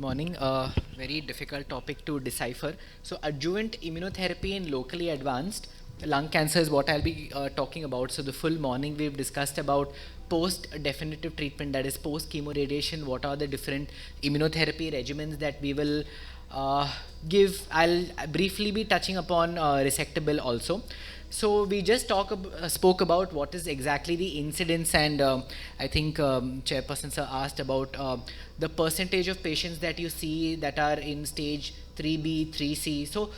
morning. Very difficult topic to decipher. So, adjuvant immunotherapy in locally advanced lung cancer is what I'll be talking about. So, the full morning we've discussed about post-definitive treatment, that is post-chemoradiation. What are the different immunotherapy regimens that we will give? I'll briefly be touching upon resectable also. So we just spoke about what is exactly the incidence, and I think Chairperson Sir asked about the percentage of patients that you see that are in stage 3B, 3C. So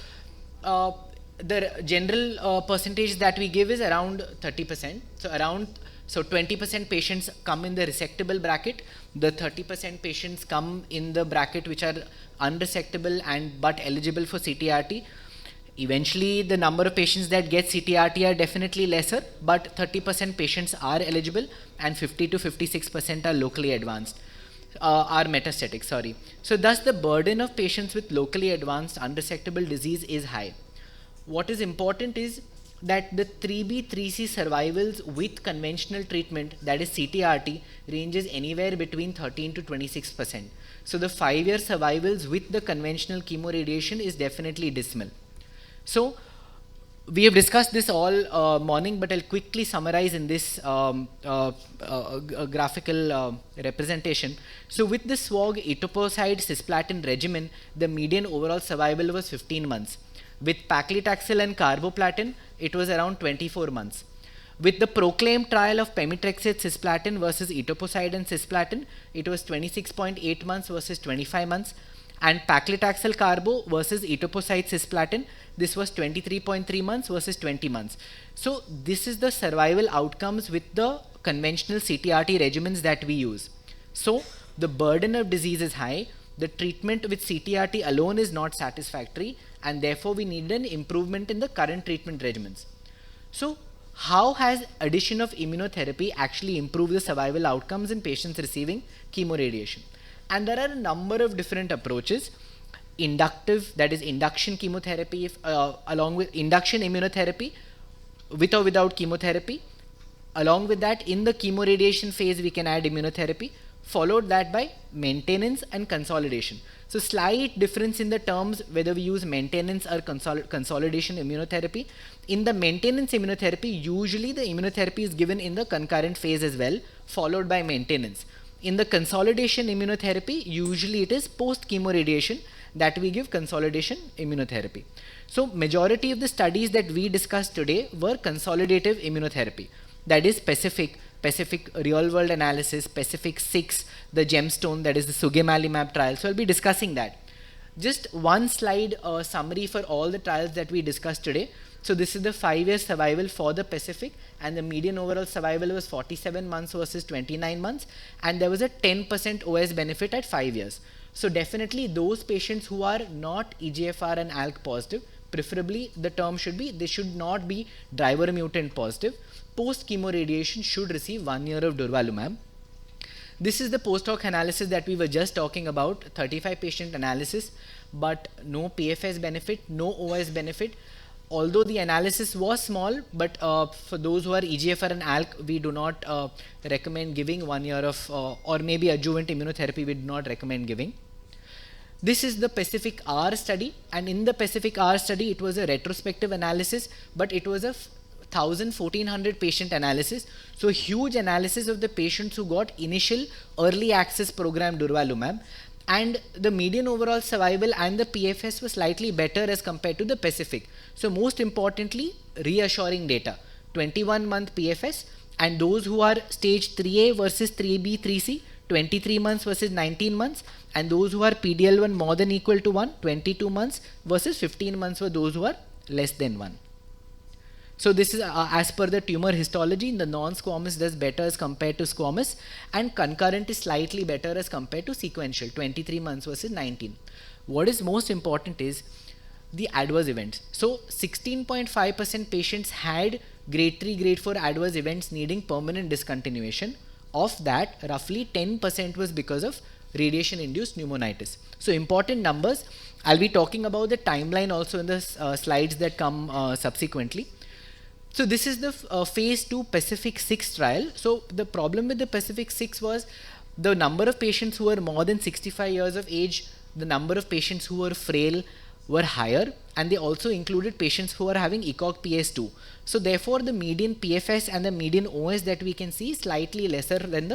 the general percentage that we give is around 30%. So 20% patients come in the resectable bracket. The 30% patients come in the bracket which are unresectable and but eligible for CTRT. Eventually, the number of patients that get CTRT are definitely lesser, but 30% patients are eligible and 50 to 56% are locally advanced, are metastatic, sorry. So thus the burden of patients with locally advanced unresectable disease is high. What is important is that the 3B, 3C survivals with conventional treatment, that is CTRT, ranges anywhere between 13 to 26%. So the 5-year survivals with the conventional chemoradiation is definitely dismal. So we have discussed this all morning, but I'll quickly summarize in this graphical representation. So with the SWOG etoposide cisplatin regimen, the median overall survival was 15 months. With paclitaxel and carboplatin, it was around 24 months. With the PROCLAIM trial of pemetrexed cisplatin versus etoposide and cisplatin, it was 26.8 months versus 25 months. And paclitaxel carbo versus etoposide cisplatin, this was 23.3 months versus 20 months. So this is the survival outcomes with the conventional CTRT regimens that we use. So the burden of disease is high, the treatment with CTRT alone is not satisfactory, and therefore we need an improvement in the current treatment regimens. So how has addition of immunotherapy actually improved the survival outcomes in patients receiving chemoradiation? And there are a number of different approaches. Inductive, that is induction chemotherapy, along with induction immunotherapy, with or without chemotherapy. Along with that, in the chemoradiation phase, we can add immunotherapy, followed that by maintenance and consolidation. So slight difference in the terms whether we use maintenance or consolidation immunotherapy. In the maintenance immunotherapy, usually the immunotherapy is given in the concurrent phase as well, followed by maintenance. In the consolidation immunotherapy, usually it is post-chemoradiation that we give consolidation immunotherapy. So majority of the studies that we discussed today were consolidative immunotherapy. That is PACIFIC real world analysis, PACIFIC 6, the gemstone, that is the sugemalimab trial. So I'll be discussing that. Just one slide summary for all the trials that we discussed today. So this is the 5-year survival for the PACIFIC, and the median overall survival was 47 months versus 29 months, and there was a 10% OS benefit at 5 years. So definitely those patients who are not EGFR and ALK positive, preferably the term should be, they should not be driver mutant positive. Post chemoradiation should receive 1 year of durvalumab. This is the post hoc analysis that we were just talking about, 35 patient analysis, but no PFS benefit, no OS benefit. Although the analysis was small, but for those who are EGFR and ALK, we do not recommend giving 1 year of, or maybe adjuvant immunotherapy, we do not recommend giving. This is the PACIFIC R study, and in the PACIFIC R study, it was a retrospective analysis, but it was a 1,400 patient analysis. So huge analysis of the patients who got initial early access program durvalumab, and the median overall survival and the PFS was slightly better as compared to the PACIFIC. So most importantly, reassuring data, 21-month PFS, and those who are stage 3A versus 3B, 3C, 23 months versus 19 months, and those who are PDL1 more than equal to 1, 22 months versus 15 months for those who are less than 1. So this is as per the tumor histology, the non-squamous does better as compared to squamous, and concurrent is slightly better as compared to sequential, 23 months versus 19. What is most important is the adverse events. So 16.5% patients had grade 3, grade 4 adverse events needing permanent discontinuation. Of that, roughly 10% was because of radiation-induced pneumonitis. So important numbers. I'll be talking about the timeline also in the slides that come subsequently. So this is the phase 2 PACIFIC 6 trial. So the problem with the PACIFIC 6 was The number of patients who were more than 65 years of age, the number of patients who were frail were higher, and they also included patients who are having ECOG PS2. So therefore the median PFS and the median OS that we can see is slightly lesser than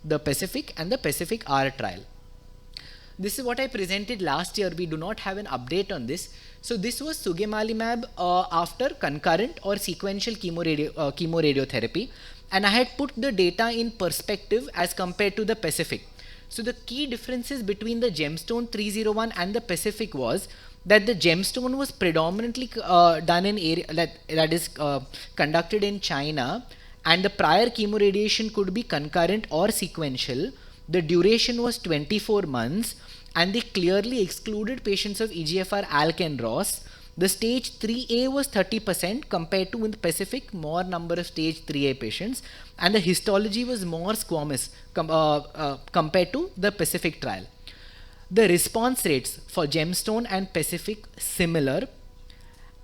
the PACIFIC and the PACIFIC-R trial. This is what I presented last year. We do not have an update on this. So this was sugemalimab after concurrent or sequential chemoradiotherapy, and I had put the data in perspective as compared to the PACIFIC. So the key differences between the Gemstone 301 and the PACIFIC was that the Gemstone was predominantly done in area that is conducted in China, and the prior chemoradiation could be concurrent or sequential. The duration was 24 months, and they clearly excluded patients of EGFR, ALK and ROS. The stage 3A was 30% compared to in the PACIFIC more number of stage 3A patients, and the histology was more squamous compared to the PACIFIC trial. The response rates for Gemstone and PACIFIC similar,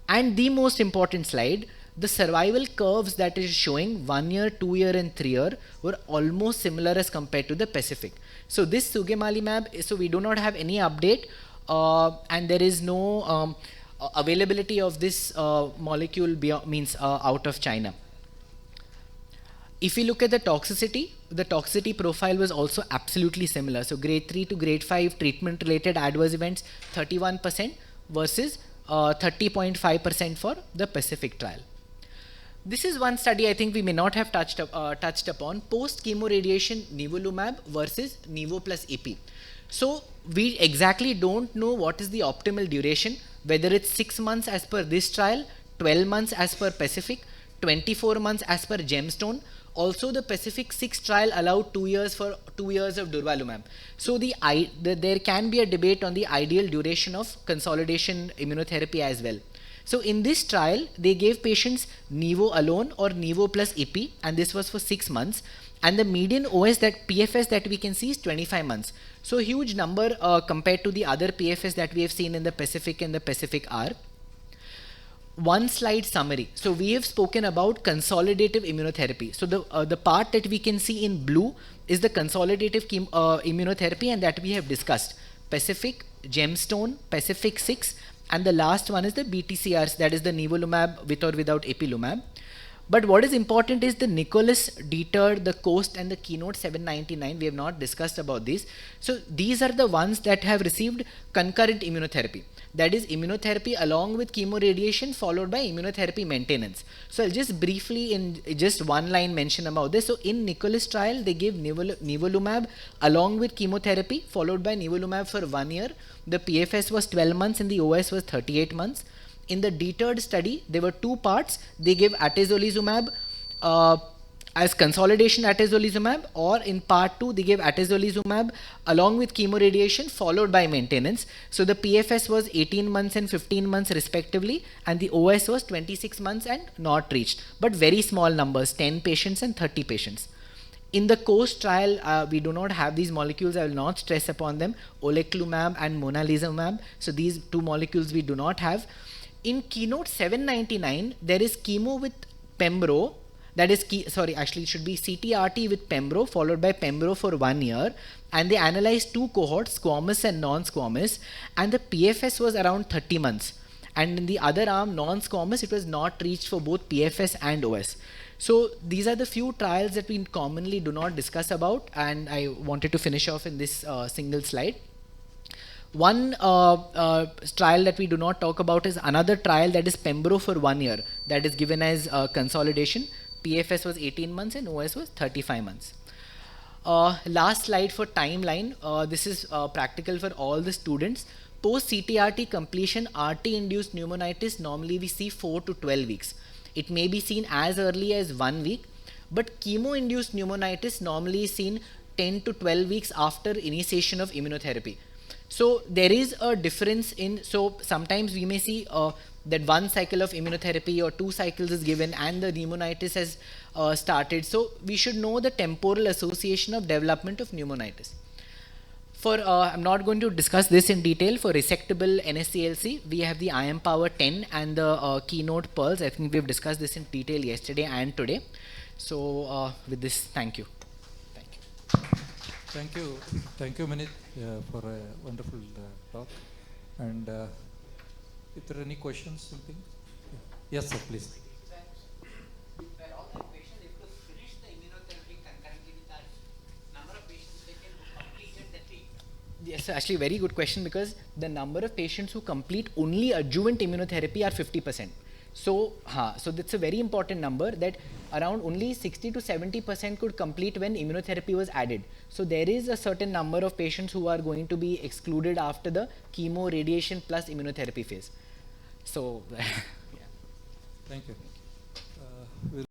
and the most important slide, the survival curves that is showing 1 year, 2 year and 3 year were almost similar as compared to the PACIFIC. So this sugemalimab, so we do not have any update and there is no availability of this molecule out of China. If you look at the toxicity profile was also absolutely similar. So grade 3 to grade 5 treatment related adverse events 31% versus 30.5% for the PACIFIC trial. This is one study I think we may not have touched upon, post chemoradiation nivolumab versus nivo plus ipi. So we exactly don't know what is the optimal duration, whether it's 6 months as per this trial, 12 months as per PACIFIC, 24 months as per Gemstone. Also the PACIFIC 6 trial allowed 2 years for 2 years of durvalumab. So there can be a debate on the ideal duration of consolidation immunotherapy as well. So in this trial, they gave patients nivo alone or nivo plus ipi, and this was for 6 months. And the median OS PFS that we can see is 25 months. So huge number compared to the other PFS that we have seen in the PACIFIC and the PACIFIC-R. One slide summary. So we have spoken about consolidative immunotherapy. So the part that we can see in blue is the consolidative immunotherapy, and that we have discussed. PACIFIC, Gemstone, PACIFIC 6, and the last one is the BTCRs, that is the nivolumab with or without ipilimumab. But what is important is the Nicholas, DETER, the COAST and the Keynote 799. We have not discussed about these. So these are the ones that have received concurrent immunotherapy. That is immunotherapy along with chemoradiation followed by immunotherapy maintenance. So I'll just briefly in just one line mention about this. So in Nicholas trial, they gave nivolumab along with chemotherapy followed by nivolumab for 1 year. The PFS was 12 months and the OS was 38 months. In the DETERD study, there were 2 parts. They gave atezolizumab as consolidation atezolizumab, or in part 2 they gave atezolizumab along with chemoradiation followed by maintenance. So the PFS was 18 months and 15 months respectively, and the OS was 26 months and not reached, but very small numbers, 10 patients and 30 patients. In the COAST trial, we do not have these molecules. I will not stress upon them, oleclumab and monalizumab. So these 2 molecules we do not have. In Keynote 799, there is chemo with pembro, that is, actually it should be CTRT with pembro followed by pembro for 1 year, and they analyzed 2 cohorts, squamous and non-squamous, and the PFS was around 30 months. And in the other arm, non-squamous, it was not reached for both PFS and OS. So these are the few trials that we commonly do not discuss about, and I wanted to finish off in this single slide. One trial that we do not talk about is another trial, that is pembro for 1 year, that is given as consolidation. PFS was 18 months and OS was 35 months. Last slide for timeline. This is practical for all the students. Post CTRT completion, RT induced pneumonitis, normally we see 4 to 12 weeks. It may be seen as early as 1 week, but chemo induced pneumonitis normally is seen 10 to 12 weeks after initiation of immunotherapy. So there is a difference in, so sometimes we may see that 1 cycle of immunotherapy or 2 cycles is given and the pneumonitis has started. So we should know the temporal association of development of pneumonitis. For, I'm not going to discuss this in detail. For resectable NSCLC, we have the IMpower 10 and the Keynote Pearls. I think we've discussed this in detail yesterday and today. So with this, thank you. Thank you. Thank you, Manit, for a wonderful talk. And if there are any questions, something? Yes, sir, please. Were all the equations able to finish the immunotherapy concurrently with that number of patients taken who completed the treatment? Yes, actually, very good question, because the number of patients who complete only adjuvant immunotherapy are 50%. So that's a very important number, that around only 60 to 70% could complete when immunotherapy was added. So there is a certain number of patients who are going to be excluded after the chemo, radiation plus immunotherapy phase. So, yeah. Thank you.